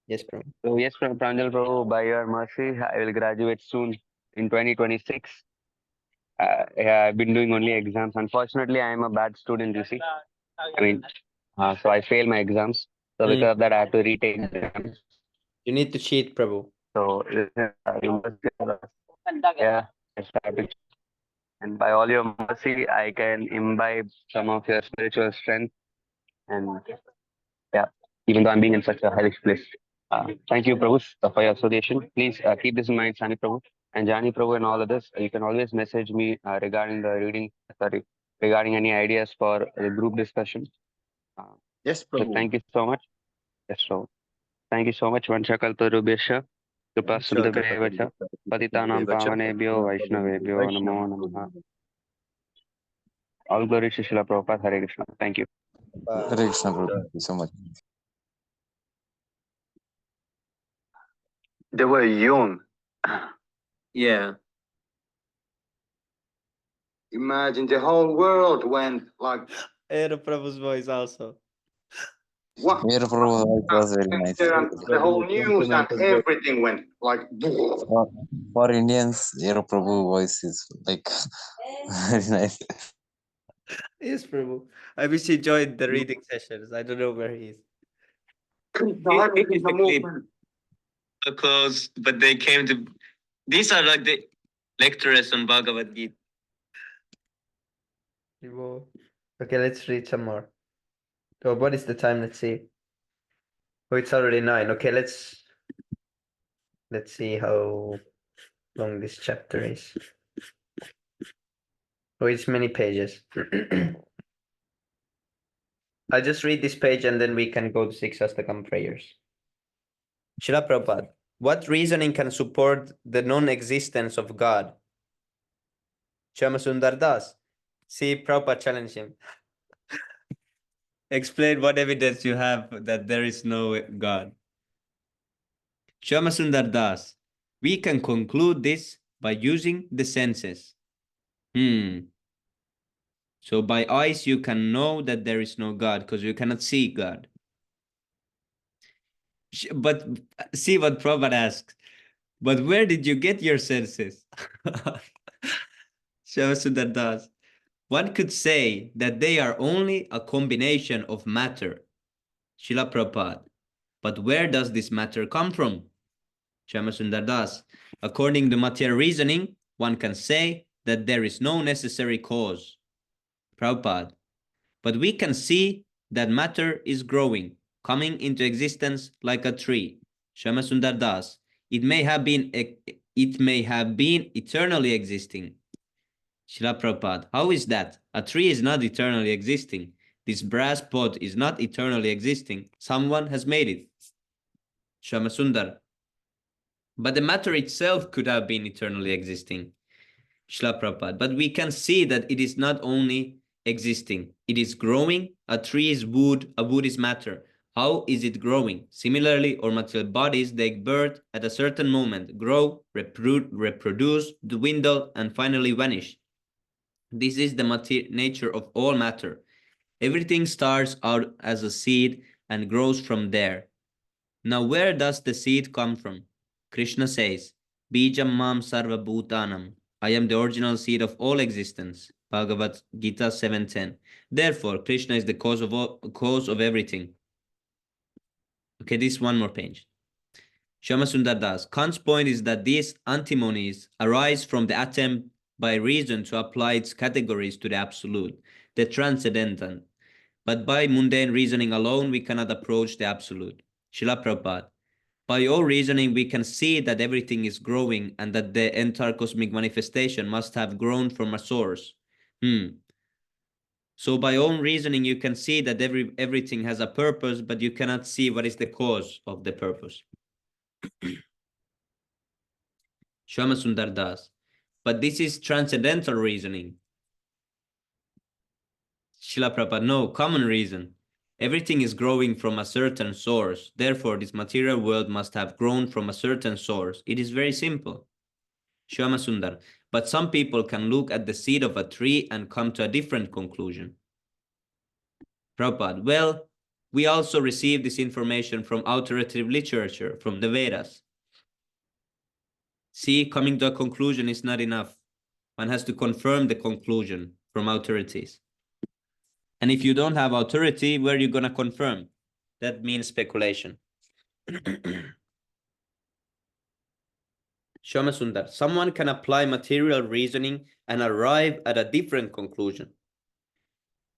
Yes, Prabhu. So yes, Pranjal Prabhu, by your mercy, I will graduate soon in 2026. Yeah, I've been doing only exams. Unfortunately, I am a bad student, you see. I mean, so I fail my exams. So because of that, I have to retake exams. You need to cheat, Prabhu. So yeah, and by all your mercy, I can imbibe some of your spiritual strength. And yeah, even though I'm being in such a hellish place. Thank you, Prabhu, for your association. Please keep this in mind, Sani Prabhu and Jani Prabhu and all of this. You can always message me regarding the reading, regarding any ideas for the group discussion. Yes, So Prabhu. thank you so much. Yes, so thank you so much. Vanchakalparubhyascha, Kripasindhubevacha, Patitanam Pavanebhyo, Vaishnavebhyo, Namo Namaha. All glory to Srila Prabhupada. Hare Krishna. Thank you. Hare Krishna, Prabhu. Thank you so much. They were young. Yeah. Imagine the whole world went like. I heard Prabhu's voice also. What? Here, Prabhu, it was very nice. The whole news and everything went like. For Indians, Hero Prabhu voice is like very nice. Yes, Prabhu. I wish he joined the reading sessions. I don't know where he is. He is the clip. close, but they came to. These are like the lecturers on Bhagavad Gita. Okay, let's read some more. Oh, what is the time? Let's see. Oh, it's already 9. Okay, let's see how long this chapter is. Oh, it's many pages. I'll just read this page and then we can go to 6 Astakam prayers. Srila Prabhupada, what reasoning can support the non-existence of God? Shyamasundar Das. See, Prabhupada challenge him. Explain what evidence you have that there is no God. Shyamasundar Das. We can conclude this by using the senses. So by eyes you can know that there is no God because you cannot see God. But see what Prabhupada asks. But where did you get your senses? Shyamasundar Das. One could say that they are only a combination of matter. Srila Prabhupada. But where does this matter come from? Shyamasundar Das. According to material reasoning, one can say that there is no necessary cause. Prabhupada. But we can see that matter is growing, coming into existence like a tree. Shyamasundar Das. It may have been eternally existing. Srila Prabhupada. How is that? A tree is not eternally existing. This brass pot is not eternally existing. Someone has made it. Shyamasundar. But the matter itself could have been eternally existing. Srila Prabhupada. But we can see that it is not only existing, it is growing. A tree is wood, a wood is matter. How is it growing? Similarly, our material bodies take birth at a certain moment, grow, reproduce, dwindle, and finally vanish. This is the nature of all matter. Everything starts out as a seed and grows from there. Now, where does the seed come from? Krishna says, Bijam mam sarva bhutanam. I am the original seed of all existence. Bhagavad Gita 7:10. Therefore, Krishna is the cause of everything. Okay, this one more page. Shyamasundar Das. Kant's point is that these antinomies arise from the attempt by reason to apply its categories to the absolute, the transcendental. But by mundane reasoning alone, we cannot approach the absolute. Srila Prabhupada. By all reasoning, we can see that everything is growing and that the entire cosmic manifestation must have grown from a source. So by own reasoning, you can see that everything has a purpose, but you cannot see what is the cause of the purpose. Shyamasundar Das. But this is transcendental reasoning. Srila Prabhupada, no, common reason. Everything is growing from a certain source. Therefore, this material world must have grown from a certain source. It is very simple. Shyamasundar. But some people can look at the seed of a tree and come to a different conclusion. Prabhupada. Well, we also receive this information from authoritative literature, from the Vedas. See, coming to a conclusion is not enough. One has to confirm the conclusion from authorities. And if you don't have authority, where are you going to confirm? That means speculation. Shyamasundar. Someone can apply material reasoning and arrive at a different conclusion.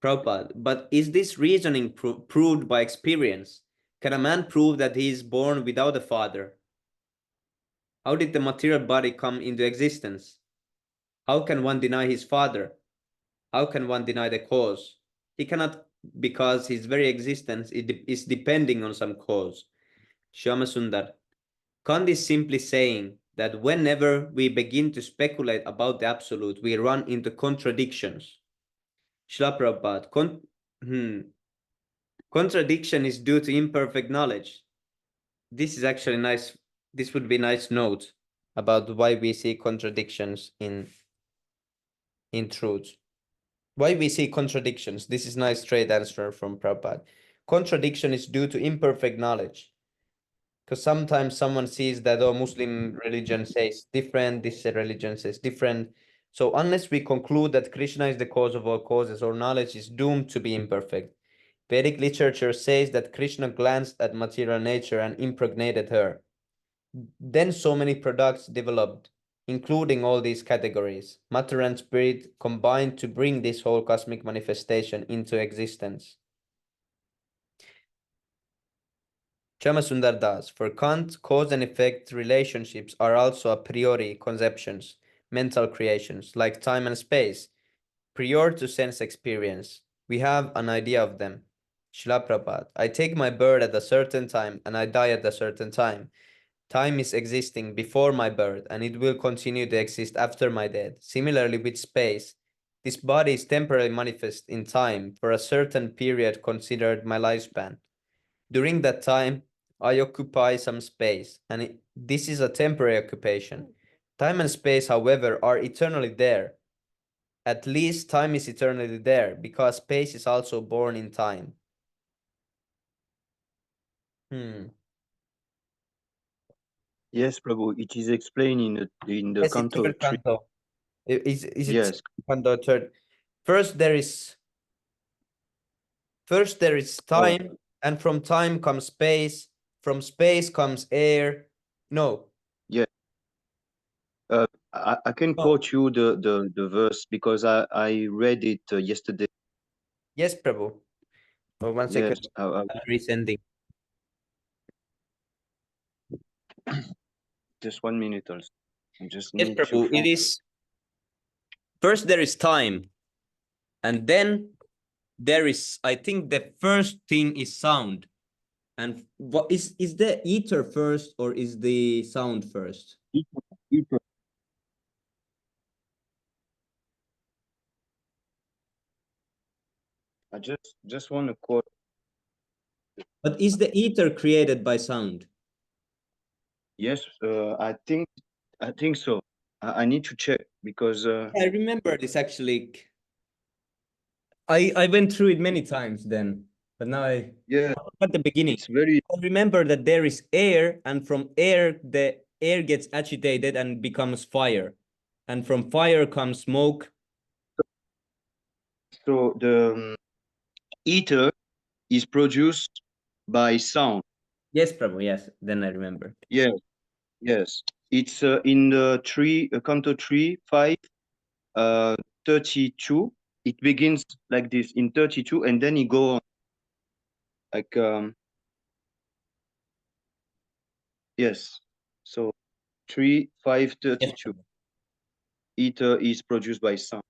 Prabhupada. But is this reasoning proved by experience? Can a man prove that he is born without a father? How did the material body come into existence? How can one deny his father? How can one deny the cause? He cannot, because his very existence is depending on some cause. Shyamasundar. Kant is simply saying that whenever we begin to speculate about the absolute, we run into contradictions. Srila Prabhupada. Contradiction is due to imperfect knowledge. This is actually nice. This would be nice note about why we see contradictions in truth. Why we see contradictions. This is nice straight answer from Prabhupada. Contradiction is due to imperfect knowledge. Because sometimes someone sees that, oh, Muslim religion says different, this religion says different. So unless we conclude that Krishna is the cause of all causes, our knowledge is doomed to be imperfect. Vedic literature says that Krishna glanced at material nature and impregnated her. Then so many products developed, including all these categories. Matter and spirit combined to bring this whole cosmic manifestation into existence. Chamasundar Das. For Kant, cause and effect relationships are also a priori conceptions, mental creations, like time and space, prior to sense experience. We have an idea of them. Srila Prabhupada. I take my birth at a certain time and I die at a certain time. Time is existing before my birth and it will continue to exist after my death. Similarly with space, this body is temporarily manifest in time for a certain period considered my lifespan. During that time, I occupy some space, and this is a temporary occupation. Time and space, however, are eternally there. At least time is eternally there, because space is also born in time. Yes, Prabhu, it is explained in the Yes, it's Canto third 3. canto. Is it Yes, canto third? First there is oh, time, and from time comes space. From space comes air. No. yeah. I can No. quote you the verse because I read it yesterday. Yes, Prabhu. Oh, 1 second. Yes, I'm resending. just 1 minute also. I just Yes, need to Prabhu. It find. is first there is time, and then there is, I think the first thing is sound. And what is the ether first or is the sound first? Ether. I just want to quote. But is the ether created by sound? Yes, I think so. I need to check because I remember this actually. I went through it many times then, but now yeah, at the beginning. it's very I remember that there is air, and from air the air gets agitated and becomes fire, and from fire comes smoke. so the ether is produced by sound. Yes, Prabhu. Yes, then I remember. Yes, yes. It's in the Canto 3, 5, 32. It begins like this in 32, and then it go on like yes. So 3, 5, 32. Ether is produced by sound.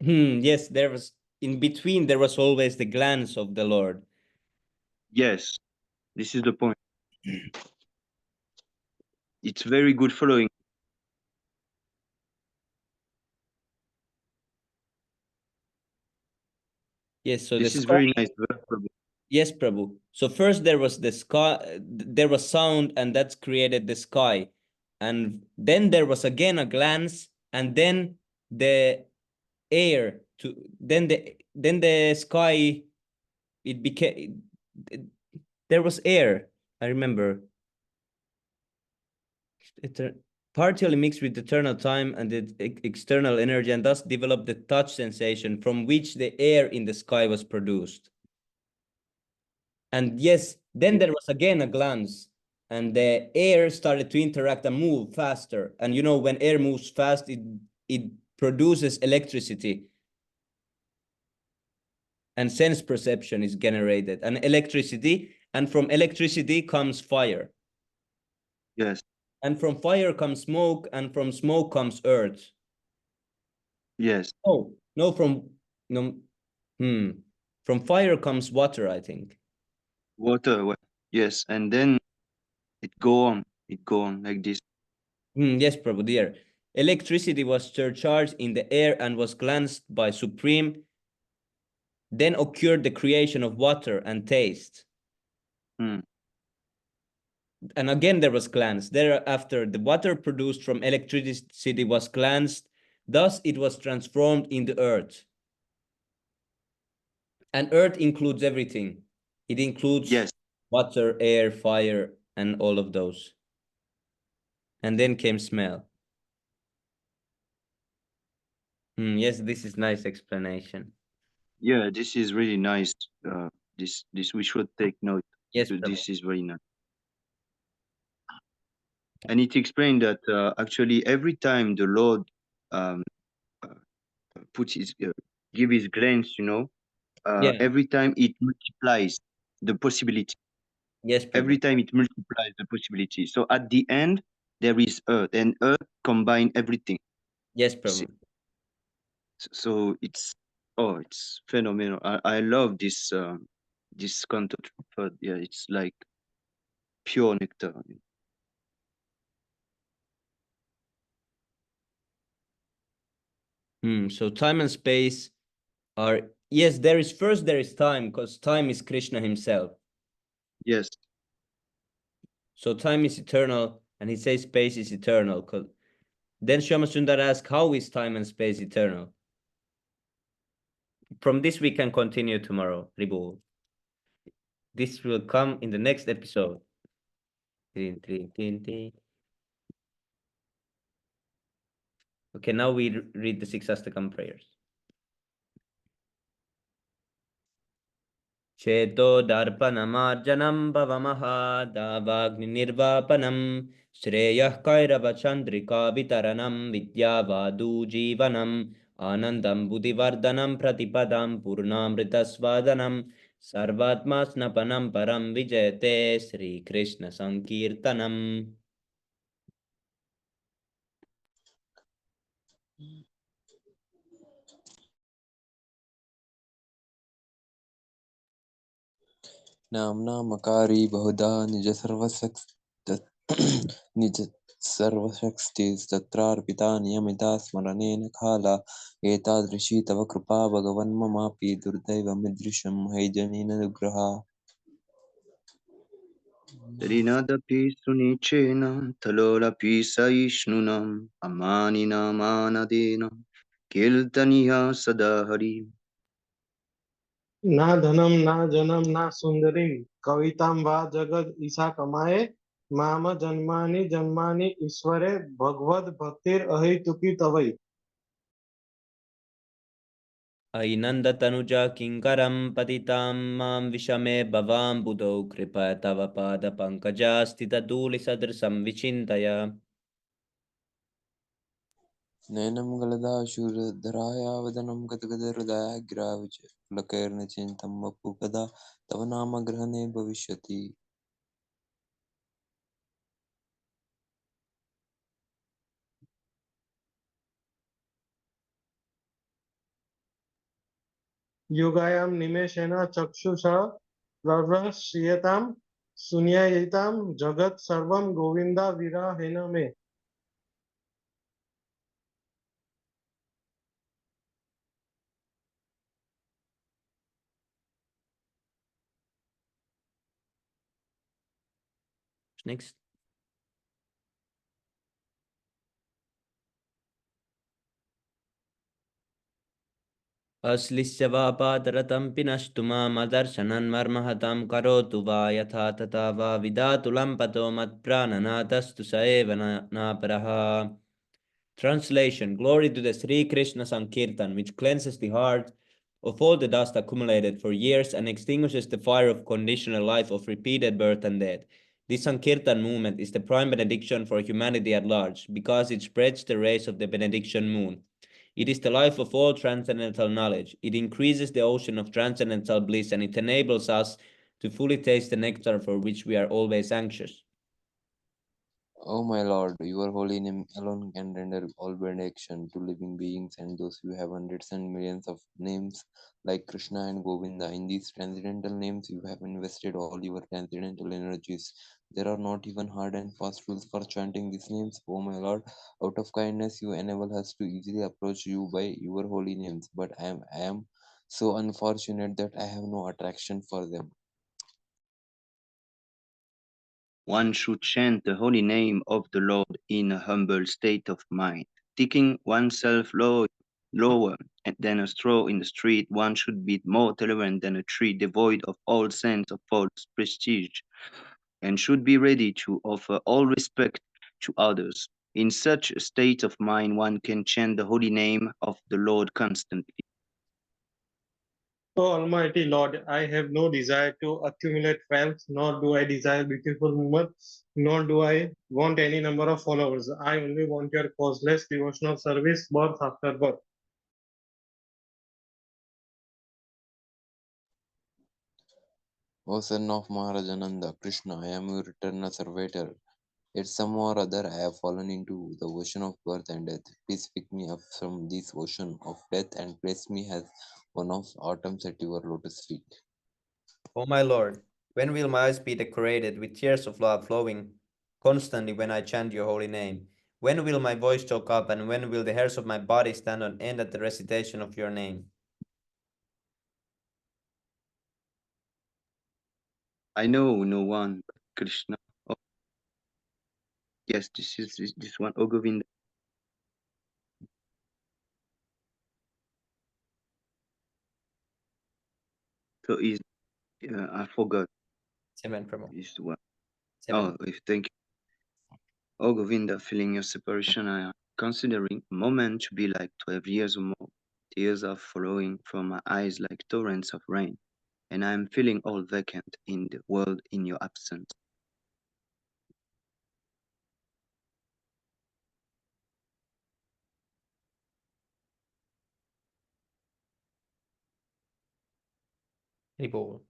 Yes, there was in between. There was always the glance of the Lord. Yes, this is the point. It's very good following. Yes, so This the is sky. very nice. Very Prabhu. Yes, Prabhu. So first there was the sky, there was sound, and that's created the sky. And then there was again a glance, and then the air to then the sky, it became there was air. I remember. Partially mixed with eternal time and the external energy, and thus developed the touch sensation from which the air in the sky was produced. And yes, then there was again a glance, and the air started to interact and move faster. And you know, when air moves fast, it produces electricity, and sense perception is generated, and electricity, and from electricity comes fire. Yes. And from fire comes smoke, and from smoke comes earth. Yes. Oh, no, no, from fire comes water, I think. Water. Yes, and then it go on. It go on like this. Yes, Prabhu, dear. Electricity was surcharged in the air and was glanced by Supreme. Then occurred the creation of water and taste. Hmm. And again there was glance. Thereafter, the water produced from electricity was glanced. Thus, it was transformed into earth. And earth includes everything. It includes Yes. water, air, fire, and all of those. And then came smell. Yes, this is nice explanation. Yeah, this is really nice. This we should take note. Yes, Because Prabhu. this is very nice. And it explained that actually every time the Lord um, uh, puts his give his glance, Yeah. every time it multiplies the possibility. Yes, Prabhu. Every time it multiplies the possibility. So at the end there is earth, and earth combine everything. Yes, You see? Prabhu. So it's phenomenal. I love this content. But yeah, it's like pure nectar. So time and space are, yes, there is time, because time is Krishna himself. Yes. So time is eternal, and he says space is eternal. Then Shyamasundar asks, how is time and space eternal? From this we can continue tomorrow, Ribu. This will come in the next episode. Okay, now we read the six Astakam prayers. Cheto darpanamarjanam bhavamaha davagni nirvapanam shreyah kairava chandrika vitaranam vidyavadu jivanam anandam buddhivardhanam pratipadam purnamritasvadanam sarvatma snapanam param vijayate Sri Krishna Sankirtanam. नाम्ना मकारी बहुधा निज सर्वशक्तिस्तत्रार्पिता नियमिता स्मरणेन काला एतादृशी तव कृपा भगवन् ममापि दुर्दैवमीदृशं हैजनेन दुर्ग्रहा Trinadapi sunicena talolapi saishnunam amanina manadena kirtaniya sadahari. ना धनम ना जनम ना सुंदरीम कवितां वा जगद ईसा कमाए माम जन्मानि जन्मानि ईश्वरे भगवद भक्तिर अहेतुकी तवै ऐनन्दतनुजा किङ्करं पतितां मां विषमे भवां बुधौ कृप तव पादपङ्कजा स्थितधूलिसदृशं विचिन्तय नयनं गलदाशूरधराया वदनं गदगदहृदयाग्राविचलकैर्नचिन्तं वपु कदा तव नाम ग्रहणे भविष्यति युगायां निमेषेण चक्षुषा प्रवश्यतां शून्ययितां जगत् सर्वं गोविन्दा विरहेण मे Next. अश्लिष्य वा पादरतं पिनष्टु मामदर्शनं मर्महतां करोतु वा यथा तथा वा विधातुलं पतो मत्प्राणनाथस्तु स एव नापरः. Translation: Glory to the Sri Krishna Sankirtan, which cleanses the heart of all the dust accumulated for years and extinguishes the fire of conditional life of repeated birth and death. This Sankirtan movement is the prime benediction for humanity at large, because it spreads the rays of the benediction moon. It is the life of all transcendental knowledge. It increases the ocean of transcendental bliss, and it enables us to fully taste the nectar for which we are always anxious. O my Lord, your holy name alone can render all benediction to living beings and those who have hundreds and millions of names like Krishna and Govinda. In these transcendental names, you have invested all your transcendental energies. There are not even hard and fast rules for chanting these names. O my Lord, out of kindness, you enable us to easily approach you by your holy names. But I am so unfortunate that I have no attraction for them. One should chant the holy name of the Lord in a humble state of mind. Taking oneself lower than a straw in the street, one should be more tolerant than a tree devoid of all sense of false prestige, and should be ready to offer all respect to others. In such a state of mind, one can chant the holy name of the Lord constantly. O Almighty Lord, I have no desire to accumulate wealth, nor do I desire beautiful women, nor do I want any number of followers. I only want your causeless devotional service, birth after birth. O son of Maharajananda, Krishna, I am your eternal servitor. Yet somehow or other I have fallen into the ocean of birth and death. Please pick me up from this ocean of death and place me as one of autumns at your lotus feet. O my Lord, when will my eyes be decorated with tears of love flowing constantly when I chant your holy name? When will my voice choke up, and when will the hairs of my body stand on end at the recitation of your name? I know no one but Krishna. Oh, yes, this one, O Govinda. So is I forgot Seven, Prabhu. this one. Seven. Oh, if thank you. O Govinda, feeling your separation, I am considering a moment to be like 12 years or more. Tears are flowing from my eyes like torrents of rain, and I am feeling all vacant in the world in your absence. Haribol.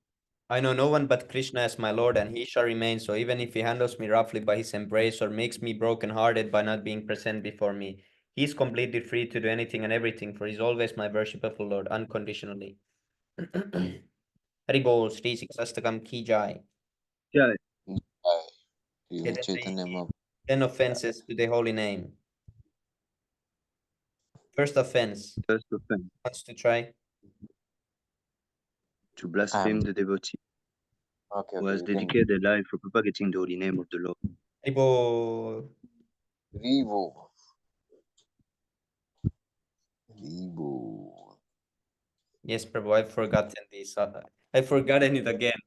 I know no one but Krishna as my Lord, and he shall remain so, even if he handles me roughly by his embrace or makes me broken-hearted by not being present before me. He is completely free to do anything and everything, for he is always my worshipful Lord, unconditionally. Haribol, Sri Sastakam Ki Jai. Yeah, Jai, Sri Let us Chaitanya say Mahaprabhu. 10 offenses to the holy name. First offense, first offense, wants to try? to blaspheme the devotee Okay, who okay, has you can. dedicated their life for propagating the holy name of the Lord. Haribol. Revo. Revo. Yes, Prabhu, I've forgotten this. I've forgotten it again.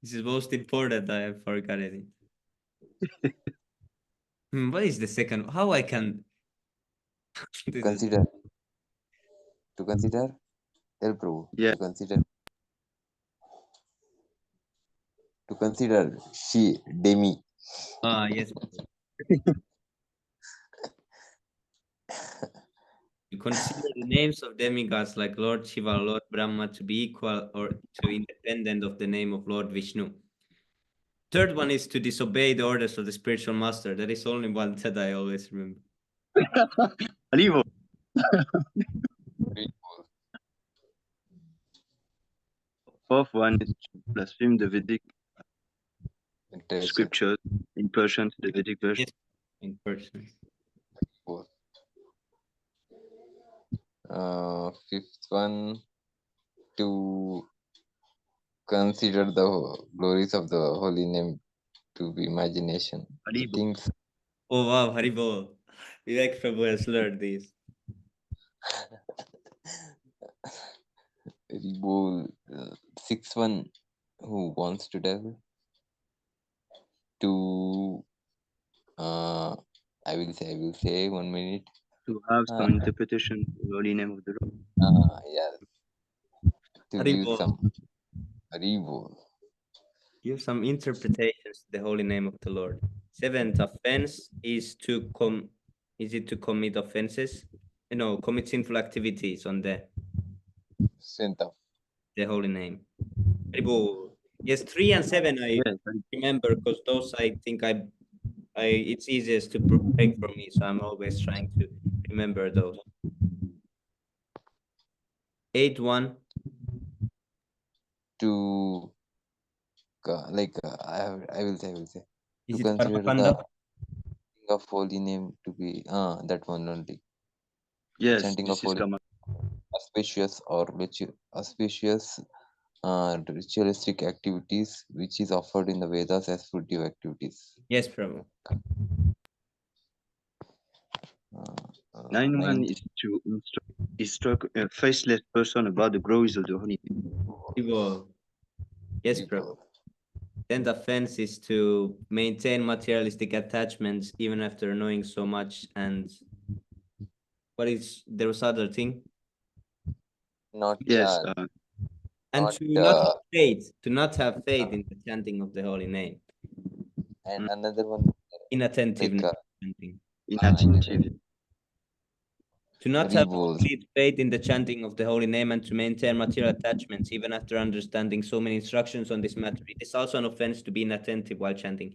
This is most important. I have forgotten it. What is the second? How I can? This is Consider. To consider. Tell Prabhu. Yeah, To consider. To consider. She. Demi. yes. You consider the names of demigods like Lord Shiva, Lord Brahma to be equal or to independent of the name of Lord Vishnu. Third one is to disobey the orders of the spiritual master. That is only one that I always remember. Haribo. Fourth one is to blaspheme the Vedic Interesting. scriptures in Persian, the Vedic version. Yes, in person. Fifth one, to consider the glories of the holy name to be imagination. I Haribo. think Oh wow, Haribo. Vivek Prabhu has learned this. Rebull. Sixth one, who wants to tell? To I will say 1 minute. To have Uh, some interpretation of the holy name of the Lord. yes. To give Haribo. some Rebull. Give some interpretations to the holy name of the Lord. Seventh offense is to commit offenses? No, commit sinful activities on the holy name. Haribo. Yes, 3 and 7 I Yes, remember because those I think it's easiest to break for me, so I'm always trying to remember those. 8-1. To I will say Is to it consider Karmakanda? the of holy name to be that one only. yes, Chanting this of is holy auspicious or auspicious ritualistic activities which is offered in the Vedas as fruitive activities. Yes, Prabhu. 9-1 Ninth, is to instruct a faceless person about the glories of the holy name. Haribo. Yes, Prabhu. Rebull. 10th offense is to maintain materialistic attachments even after knowing so much. And what is there was other thing? Not Yes, And not, to not have faith, to not have faith in the chanting of the holy name. and another one, Inattentiveness like, to chanting. inattentive. To not have Rebels. complete faith in the chanting of the holy name and to maintain material attachments even after understanding so many instructions on this matter. It is also an offense to be inattentive while chanting.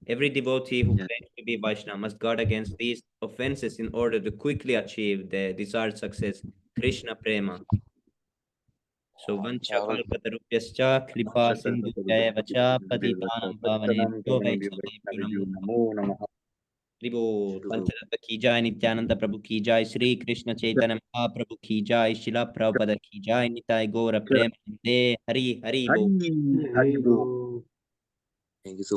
Every devotee who Yeah. claims to be Vaishnava must guard against these offenses in order to quickly achieve the desired success, Krishna Prema. So vancha kalpatarubhyascha kripa sindhubhyaya vacha patitanam pavanebhyo vaishnavebhyo namo namaha. Tribol Panchatattva की जय नित्यानंद प्रभु की जय श्री कृष्ण चैतन्य महाप्रभु की जय शिला प्रभुपद की जय निताय गौर प्रेम हरि हरि बोल Hari, Hari, bro. Thank you so